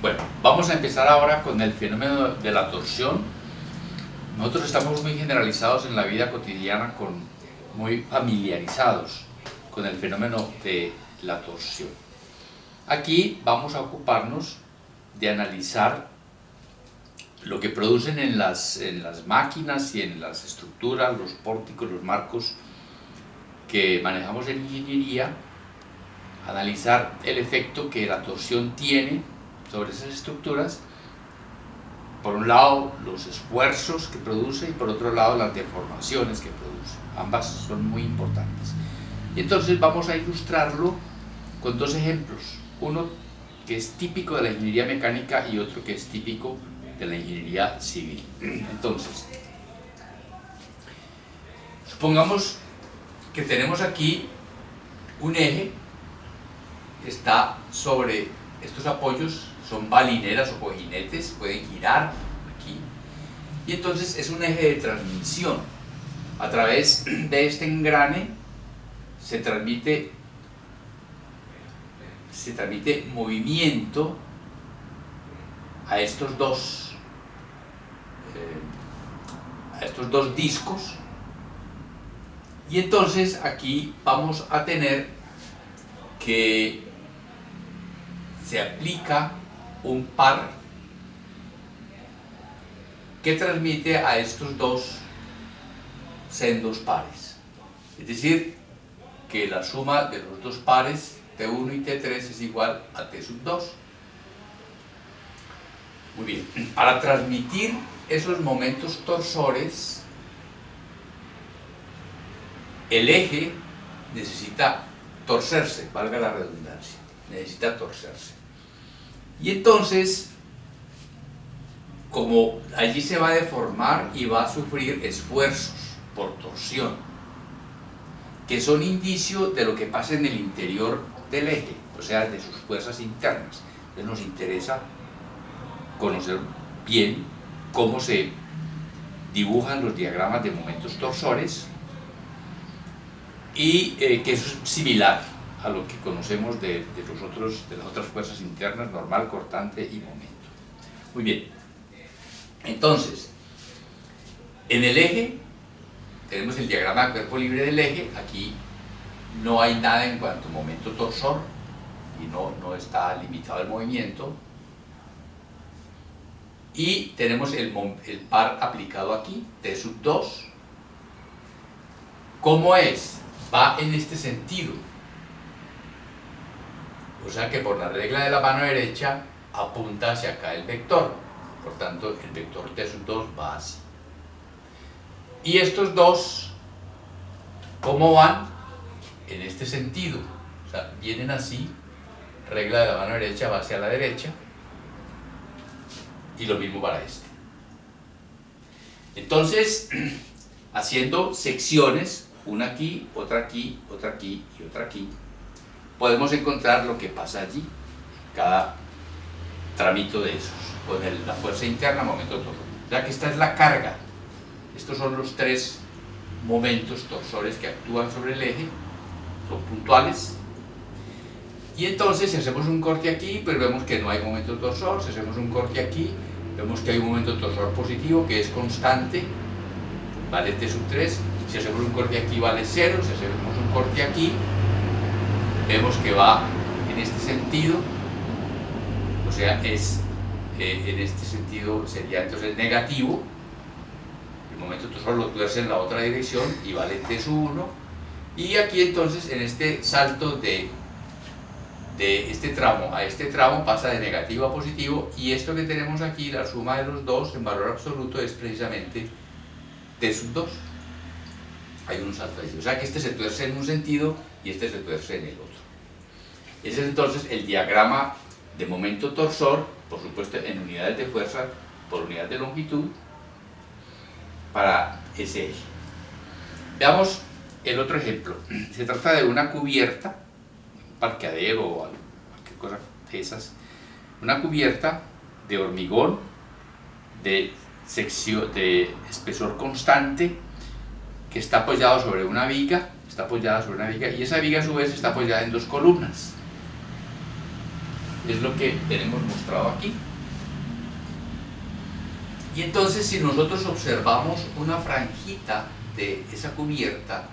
Bueno, vamos a empezar ahora con el fenómeno de la torsión. Nosotros estamos muy generalizados en la vida cotidiana, muy familiarizados con el fenómeno de la torsión. Aquí vamos a ocuparnos de analizar lo que producen en las máquinas y en las estructuras, los pórticos, los marcos que manejamos en ingeniería, analizar el efecto que la torsión tiene sobre esas estructuras. Por un lado, los esfuerzos que produce y por otro lado, las deformaciones que produce. Ambas son muy importantes. Y entonces vamos a ilustrarlo con dos ejemplos. Uno que es típico de la ingeniería mecánica y otro que es típico de la ingeniería civil. Entonces, supongamos que tenemos aquí un eje que está sobre estos apoyos, son balineras o cojinetes, pueden girar aquí, y entonces es un eje de transmisión. A través de este engrane se transmite movimiento a estos dos discos, y entonces aquí vamos a tener que se aplica un par que transmite a estos dos sendos pares, es decir, que la suma de los dos pares T1 y T3 es igual a T sub 2. Muy bien, para transmitir esos momentos torsores, el eje necesita torcerse, valga la redundancia, necesita torcerse. Y entonces, como allí se va a deformar y va a sufrir esfuerzos por torsión, que son indicio de lo que pasa en el interior del eje, o sea, de sus fuerzas internas. Entonces nos interesa conocer bien cómo se dibujan los diagramas de momentos torsores, y que eso es similar a lo que conocemos de las otras fuerzas internas, normal, cortante y momento. Muy bien, entonces, en el eje tenemos el diagrama de cuerpo libre del eje. Aquí no hay nada en cuanto a momento torsor y no está limitado el movimiento, y tenemos el par aplicado aquí, T sub 2. ¿Cómo es? Va en este sentido, o sea que por la regla de la mano derecha apunta hacia acá el vector, por tanto el vector T sub 2 va así. Y estos dos, ¿cómo van? En este sentido, o sea, vienen así, regla de la mano derecha va hacia la derecha, y lo mismo para este. Entonces, haciendo secciones, una aquí, otra aquí, otra aquí y otra aquí, podemos encontrar lo que pasa allí, cada tramito de esos, con la fuerza interna, momento torsor. O sea que esta es la carga. Estos son los tres momentos torsores que actúan sobre el eje, son puntuales. Y entonces, si hacemos un corte aquí, pues vemos que no hay momento torsor. Si hacemos un corte aquí, vemos que hay un momento torsor positivo que es constante, vale T sub 3. Si hacemos un corte aquí vale 0, si hacemos un corte aquí, vemos que va en este sentido, o sea, en este sentido sería entonces negativo, el momento torsor lo tuerce en la otra dirección y vale T sub 1, y aquí entonces en este salto de este tramo a este tramo pasa de negativo a positivo, y esto que tenemos aquí, la suma de los dos en valor absoluto, es precisamente T sub 2. Hay un salto ahí, o sea que este se tuerce en un sentido y este se tuerce en el otro. Ese es entonces el diagrama de momento torsor, por supuesto en unidades de fuerza por unidad de longitud, para ese eje. Veamos el otro ejemplo. Se trata de una cubierta, un parqueadero o cualquier cosa de esas, una cubierta de hormigón de espesor constante, que está apoyado sobre una viga, y esa viga a su vez está apoyada en dos columnas. es lo que tenemos mostrado aquí. Y entonces, si nosotros observamos una franjita de esa cubierta,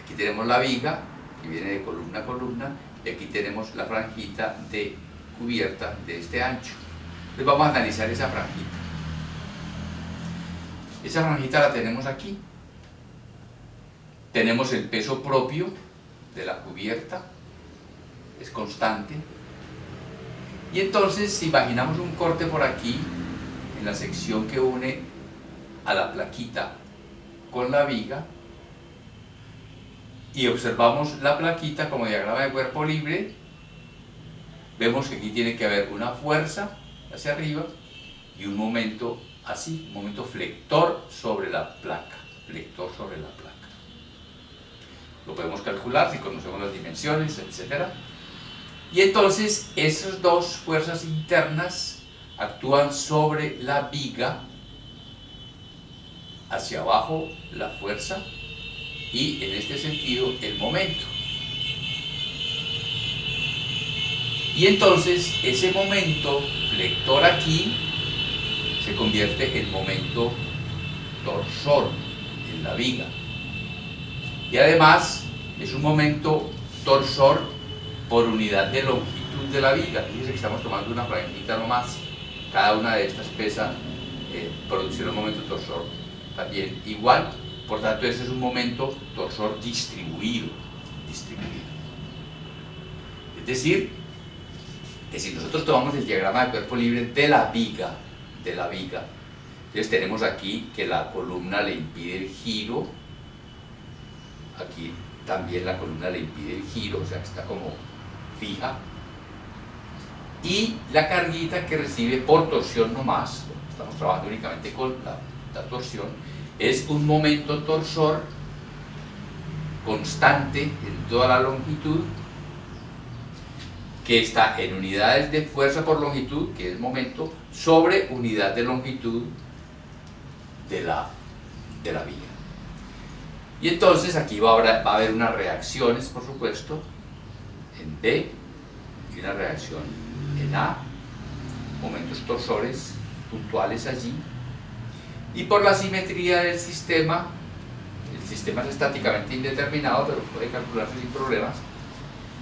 aquí tenemos la viga, que viene de columna a columna, y aquí tenemos la franjita de cubierta de este ancho. Entonces vamos a analizar esa franjita. Esa franjita la tenemos aquí. Tenemos el peso propio de la cubierta, es constante. Y entonces, si imaginamos un corte por aquí, en la sección que une a la plaquita con la viga, y observamos la plaquita como diagrama de cuerpo libre, vemos que aquí tiene que haber una fuerza hacia arriba y un momento así, un momento flector sobre la placa, flector sobre la placa. Lo podemos calcular si conocemos las dimensiones, etc. Y entonces esas dos fuerzas internas actúan sobre la viga, hacia abajo la fuerza y en este sentido el momento. Y entonces ese momento flector aquí se convierte en momento torsor en la viga. Y además es un momento torsor por unidad de longitud de la viga. Fíjense que estamos tomando una franjita nomás. Cada una de estas pesa producir un momento torsor también igual. Por tanto, este es un momento torsor distribuido. Es decir, que si nosotros tomamos el diagrama de cuerpo libre de la viga, entonces tenemos aquí que la columna le impide el giro, aquí también la columna le impide el giro, o sea que está como fija, y la carguita que recibe por torsión nomás, estamos trabajando únicamente con la torsión, es un momento torsor constante en toda la longitud, que está en unidades de fuerza por longitud, que es momento, sobre unidad de longitud de la viga. Y entonces aquí va a haber unas reacciones, por supuesto, en B y una reacción en A, momentos torsores puntuales allí. Y por la simetría del sistema, el sistema es estáticamente indeterminado, pero puede calcularse sin problemas.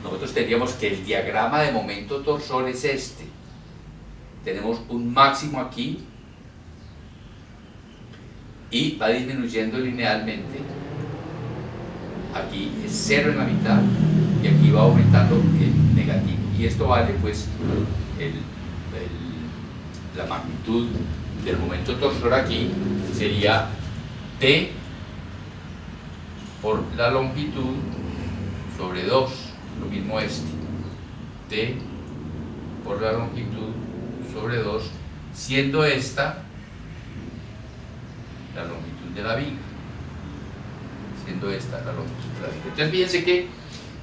Nosotros tendríamos que el diagrama de momento torsor es este. Tenemos un máximo aquí y va disminuyendo linealmente. Aquí es 0 en la mitad y aquí va aumentando el negativo. Y esto vale pues la magnitud del momento torsor aquí sería T por la longitud sobre 2. Lo mismo este, T por la longitud sobre 2, siendo esta la longitud de la viga, Entonces fíjense que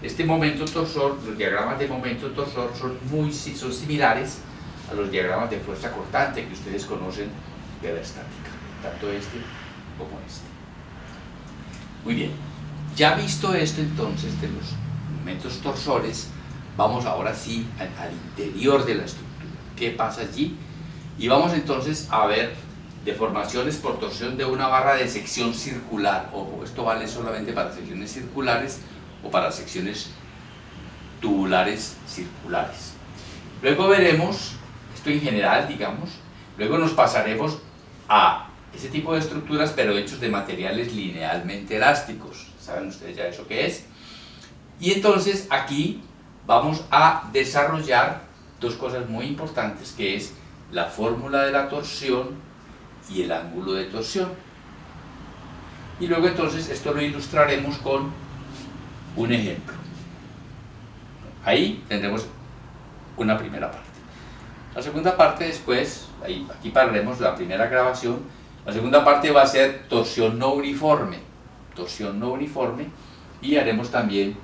este momento torsor, los diagramas de momento torsor son similares a los diagramas de fuerza cortante que ustedes conocen de la estática, tanto este como este. Muy bien, ya visto esto entonces de los momentos torsores, vamos ahora sí al interior de la estructura. ¿Qué pasa allí? Y vamos entonces a ver deformaciones por torsión de una barra de sección circular. Ojo, esto vale solamente para secciones circulares o para secciones tubulares circulares. Luego veremos, esto en general digamos, luego nos pasaremos a ese tipo de estructuras pero hechos de materiales linealmente elásticos. ¿Saben ustedes ya eso qué es? Y entonces aquí vamos a desarrollar dos cosas muy importantes, que es la fórmula de la torsión y el ángulo de torsión. Y luego entonces esto lo ilustraremos con un ejemplo. Ahí tendremos una primera parte. La segunda parte después, aquí pararemos la primera grabación. La segunda parte va a ser torsión no uniforme, y haremos también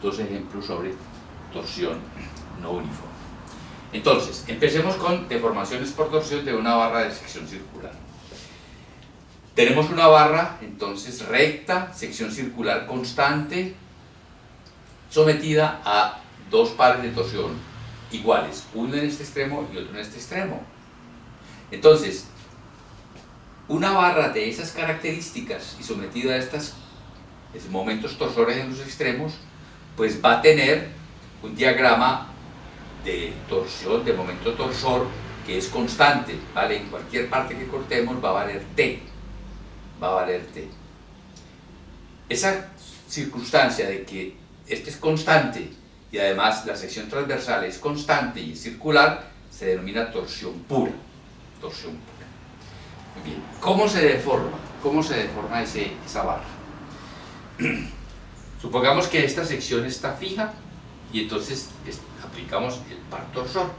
dos ejemplos sobre torsión no uniforme. Entonces, empecemos con deformaciones por torsión de una barra de sección circular. Tenemos una barra, entonces, recta, sección circular constante, sometida a dos pares de torsión iguales, uno en este extremo y otro en este extremo. Entonces, una barra de esas características y sometida a estos momentos torsores en los extremos, pues va a tener un diagrama de torsión, de momento torsor, que es constante, ¿vale? En cualquier parte que cortemos va a valer T, va a valer T. Esa circunstancia de que este es constante y además la sección transversal es constante y es circular, se denomina torsión pura. Torsión pura. Muy bien. ¿Cómo se deforma? ¿Cómo se deforma esa barra? Supongamos que esta sección está fija y entonces aplicamos el par torsor.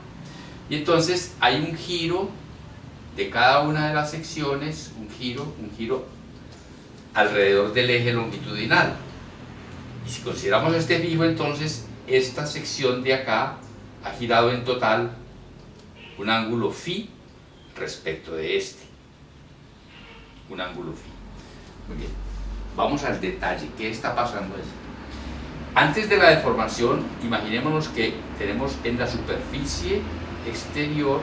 Y entonces hay un giro de cada una de las secciones, un giro alrededor del eje longitudinal. Y si consideramos este fijo, entonces esta sección de acá ha girado en total un ángulo phi respecto de este. Un ángulo phi. Muy bien. Vamos al detalle. ¿Qué está pasando allí? Antes de la deformación, imaginémonos que tenemos en la superficie exterior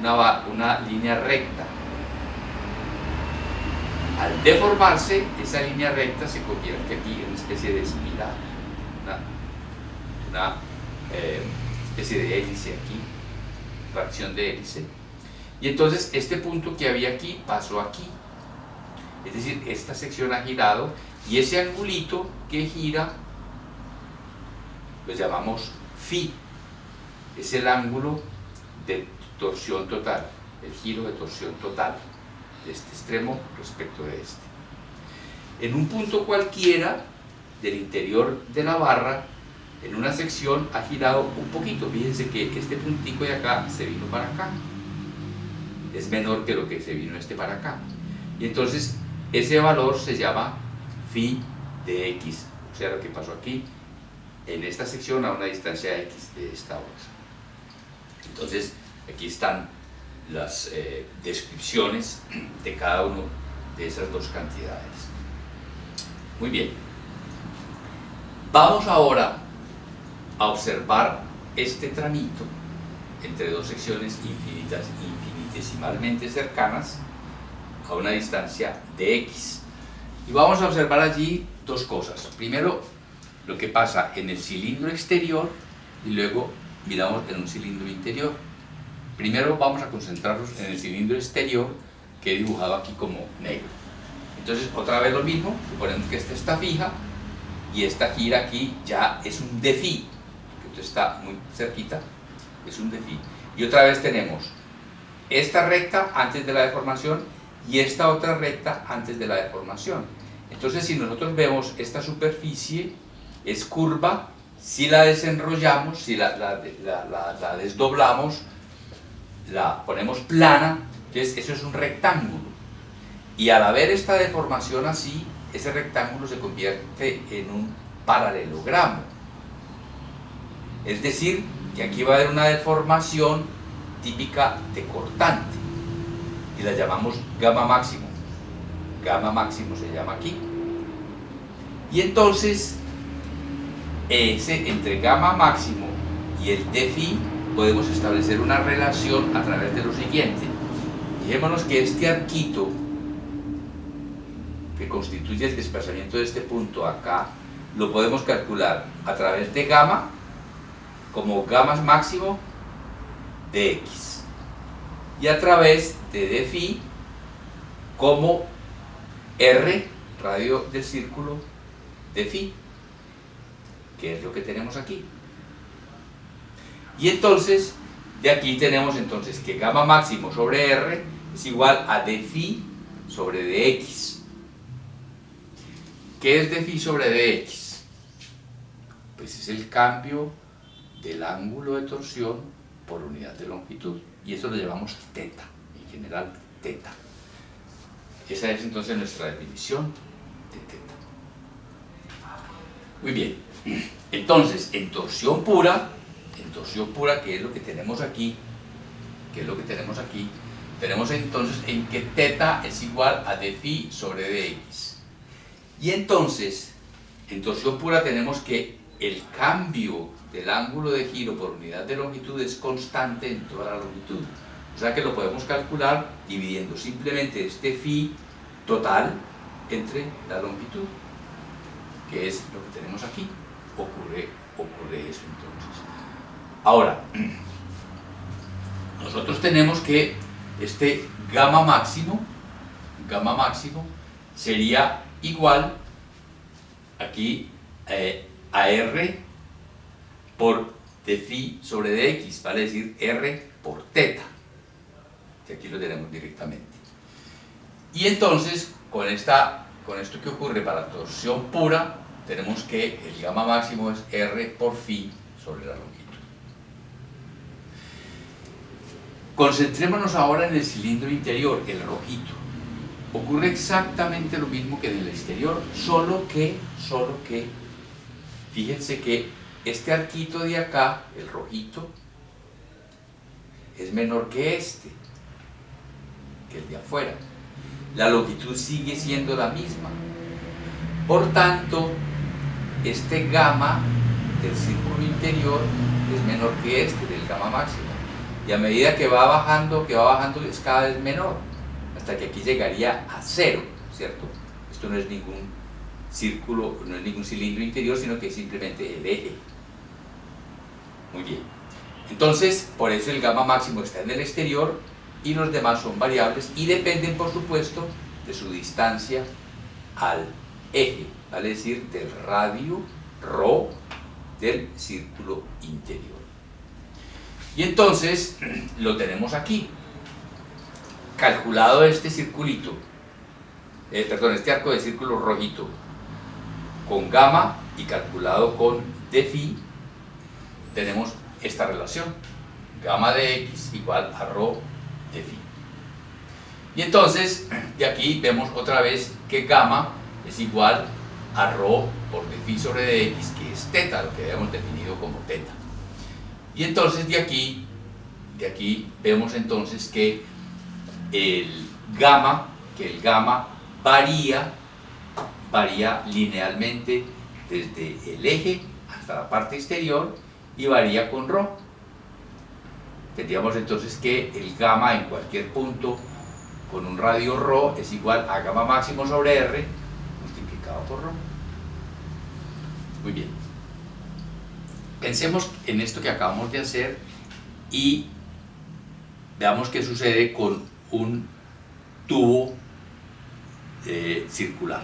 una línea recta. Al deformarse, esa línea recta se convierte aquí en una especie de espiral, una especie de hélice aquí, fracción de hélice. Y entonces este punto que había aquí pasó aquí. Es decir, esta sección ha girado y ese angulito que gira lo llamamos phi. Es el ángulo de torsión total, el giro de torsión total de este extremo respecto de este. En un punto cualquiera del interior de la barra, en una sección ha girado un poquito. Fíjense que este puntico de acá se vino para acá. Es menor que lo que se vino para acá. Y entonces ese valor se llama phi de x. O sea, lo que pasó aquí en esta sección a una distancia x de esta otra. Entonces, aquí están las descripciones de cada una de esas dos cantidades. Muy bien. Vamos ahora a observar este tramito entre dos secciones infinitesimalmente cercanas a una distancia de x. Y vamos a observar allí dos cosas. Primero, lo que pasa en el cilindro exterior y luego miramos en un cilindro interior. Primero vamos a concentrarnos en el cilindro exterior que he dibujado aquí como negro. Entonces otra vez lo mismo, suponemos que esta está fija y esta gira aquí ya es un de phi, que esto está muy cerquita, es un de phi. Y otra vez tenemos esta recta antes de la deformación y esta otra recta antes de la deformación. Entonces si nosotros vemos esta superficie es curva, si la desenrollamos, si la desdoblamos, la ponemos plana, entonces eso es un rectángulo. Y al haber esta deformación así, ese rectángulo se convierte en un paralelogramo. Es decir, que aquí va a haber una deformación típica de cortante y la llamamos gamma máximo. Gamma máximo se llama aquí. Y entonces, entre gamma máximo y el d phi podemos establecer una relación a través de lo siguiente. Fijémonos que este arquito que constituye el desplazamiento de este punto acá lo podemos calcular a través de gamma como gamma máximo de x y a través de d phi como r, radio del círculo, de phi, que es lo que tenemos aquí. Y entonces, de aquí tenemos entonces que gamma máximo sobre r es igual a d phi sobre dx. ¿Qué es d phi sobre dx? Pues es el cambio del ángulo de torsión por unidad de longitud. Y eso lo llamamos teta, en general teta. Esa es entonces nuestra definición de teta. Muy bien. Entonces, en torsión pura, que es lo que tenemos aquí, tenemos entonces en que teta es igual a d phi sobre dx. Y entonces, en torsión pura tenemos que el cambio del ángulo de giro por unidad de longitud es constante en toda la longitud. O sea que lo podemos calcular dividiendo simplemente este phi total entre la longitud, que es lo que tenemos aquí. Ocurre eso entonces. Ahora, nosotros tenemos que este gamma máximo sería igual aquí a R por d phi sobre dx, vale decir R por teta, que aquí lo tenemos directamente. Y entonces, con esto que ocurre para torsión pura, tenemos que el gamma máximo es R por phi sobre la longitud. Concentrémonos ahora en el cilindro interior, el rojito. Ocurre exactamente lo mismo que en el exterior, solo que, fíjense que este arquito de acá, el rojito, es menor que este, que el de afuera. La longitud sigue siendo la misma. Por tanto, este gamma del círculo interior es menor que este del gamma máximo. Y a medida que va bajando es cada vez menor, hasta que aquí llegaría a cero, ¿cierto? Esto no es ningún círculo, no es ningún cilindro interior, sino que es simplemente el eje. Muy bien. Entonces, por eso el gamma máximo está en el exterior y los demás son variables y dependen, por supuesto, de su distancia al eje, vale decir, del radio ρ del círculo interior. Y entonces lo tenemos aquí, calculado este circulito, este arco de círculo rojito, con gamma y calculado con d phi, tenemos esta relación, gamma de x igual a ρ de phi. Y entonces, de aquí vemos otra vez que gamma es igual a ρ por d phi sobre dx, que es teta, lo que habíamos definido como teta. Y entonces de aquí vemos entonces que el gamma varía linealmente desde el eje hasta la parte exterior y varía con ρ. Tendríamos entonces que el gamma en cualquier punto con un radio ρ es igual a gamma máximo sobre R multiplicado por ρ. Muy bien. Pensemos en esto que acabamos de hacer y veamos qué sucede con un tubo circular.